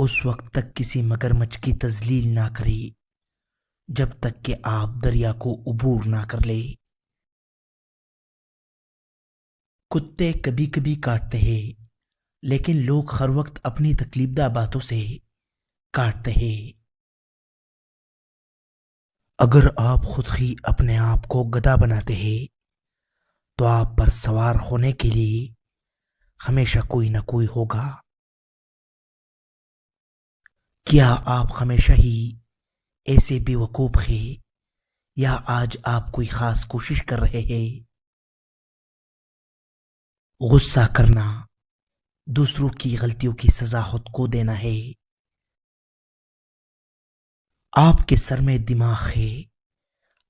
اس وقت تک کسی مگرمچھ کی تذلیل نہ کرے جب تک کہ آپ دریا کو عبور نہ کر لے۔ کتے کبھی کبھی کاٹتے ہیں، لیکن لوگ ہر وقت اپنی تکلیف دہ باتوں سے کاٹتے ہیں۔ اگر آپ خود ہی اپنے آپ کو گدھا بناتے ہیں تو آپ پر سوار ہونے کے لیے ہمیشہ کوئی نہ کوئی ہوگا۔ کیا آپ ہمیشہ ہی ایسے بے وقوف ہیں یا آج آپ کوئی خاص کوشش کر رہے ہیں؟ غصہ کرنا دوسروں کی غلطیوں کی سزا خود کو دینا ہے۔ آپ کے سر میں دماغ ہے،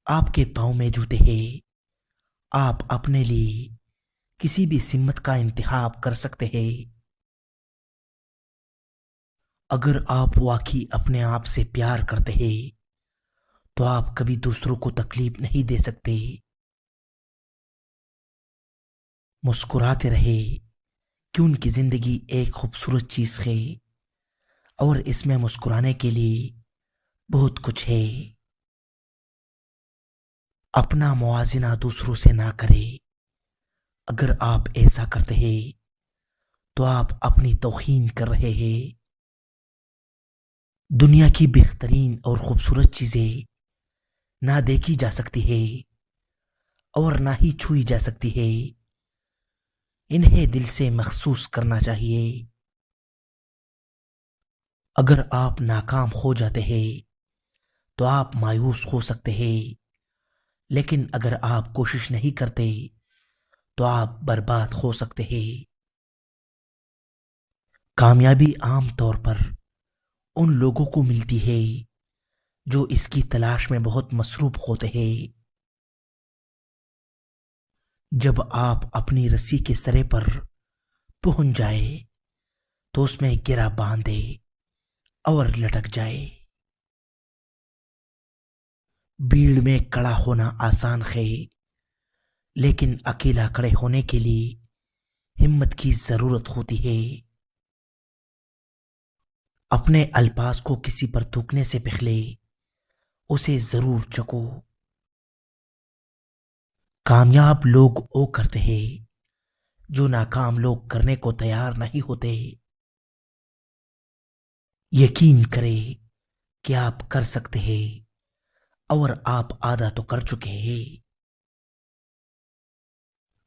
آپ کے پاؤں میں جوتے ہیں، آپ اپنے لیے کسی بھی سمت کا انتخاب کر سکتے ہیں۔ اگر آپ واقعی اپنے آپ سے پیار کرتے ہیں تو آپ کبھی دوسروں کو تکلیف نہیں دے سکتے۔ مسکراتے رہے کہ ان کی زندگی ایک خوبصورت چیز ہے اور اس میں مسکرانے کے لیے بہت کچھ ہے۔ اپنا موازنہ دوسروں سے نہ کرے۔ اگر آپ ایسا کرتے ہیں تو آپ اپنی توہین کر رہے ہیں۔ دنیا کی بہترین اور خوبصورت چیزیں نہ دیکھی جا سکتی ہے اور نہ ہی چھوئی جا سکتی ہے، انہیں دل سے محسوس کرنا چاہیے۔ اگر آپ ناکام ہو جاتے ہیں تو آپ مایوس ہو سکتے ہیں، لیکن اگر آپ کوشش نہیں کرتے تو آپ برباد ہو سکتے ہیں۔ کامیابی عام طور پر ان لوگوں کو ملتی ہے جو اس کی تلاش میں بہت مصروف ہوتے ہیں۔ جب آپ اپنی رسی کے سرے پر پہنچ جائے تو اس میں گرہ باندھے اور لٹک جائے۔ بھیڑ میں کھڑا ہونا آسان ہے، لیکن اکیلا کھڑے ہونے کے لیے ہمت کی ضرورت ہوتی ہے۔ اپنے الفاظ کو کسی پر تھوکنے سے پہلے اسے ضرور چکھو۔ کامیاب لوگ وہ کرتے ہیں جو ناکام لوگ کرنے کو تیار نہیں ہوتے۔ یقین کرے کہ آپ کر سکتے ہیں اور آپ آدھا تو کر چکے ہیں۔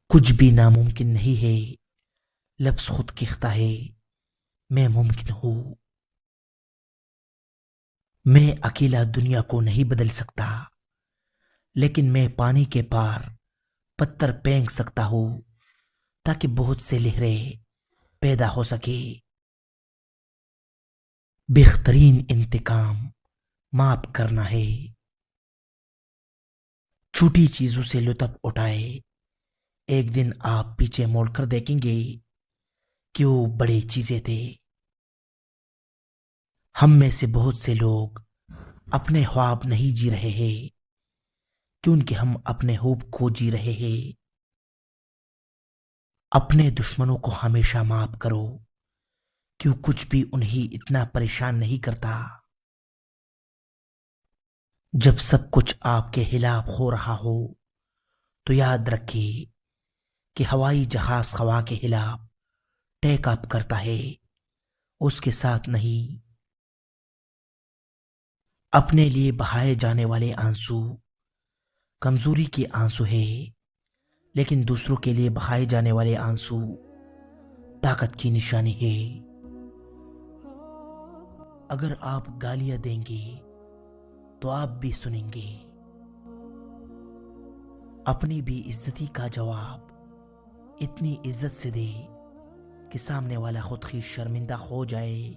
کچھ بھی ناممکن نہیں ہے، لفظ خود کہتا ہے میں ممکن ہوں۔ میں اکیلا دنیا کو نہیں بدل سکتا، لیکن میں پانی کے پار پتھر پھینک سکتا ہوں تاکہ بہت سے لہریں پیدا ہو سکے۔ بہترین انتقام معاف کرنا ہے۔ چھوٹی چیزوں سے لطف اٹھائے، ایک دن آپ پیچھے موڑ کر دیکھیں گے کہ وہ بڑی چیزیں تھے۔ ہم میں سے بہت سے لوگ اپنے خواب نہیں جی رہے ہیں کیونکہ ہم اپنے خواب کو جی رہے ہیں۔ اپنے دشمنوں کو ہمیشہ معاف کرو، کیوں کچھ بھی انہیں اتنا پریشان نہیں کرتا۔ جب سب کچھ آپ کے خلاف ہو رہا ہو تو یاد رکھیے کہ ہوائی جہاز ہوا کے خلاف ٹیک اپ کرتا ہے، اس کے ساتھ نہیں۔ اپنے لیے بہائے جانے والے آنسو کمزوری کے آنسو ہے، لیکن دوسروں کے لیے بہائے جانے والے آنسو طاقت کی نشانی ہے۔ اگر آپ گالیاں دیں گے تو آپ بھی سنیں گے۔ اپنی بھی عزتی کا جواب اتنی عزت سے دے کہ سامنے والا خود ہی شرمندہ ہو جائے۔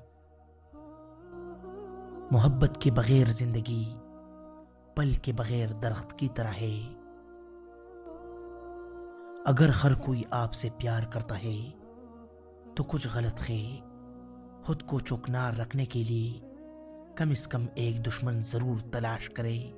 محبت کے بغیر زندگی پل کے بغیر درخت کی طرح ہے۔ اگر ہر کوئی آپ سے پیار کرتا ہے تو کچھ غلط ہے۔ خود کو چوکنار رکھنے کے لیے کم از کم ایک دشمن ضرور تلاش کرے۔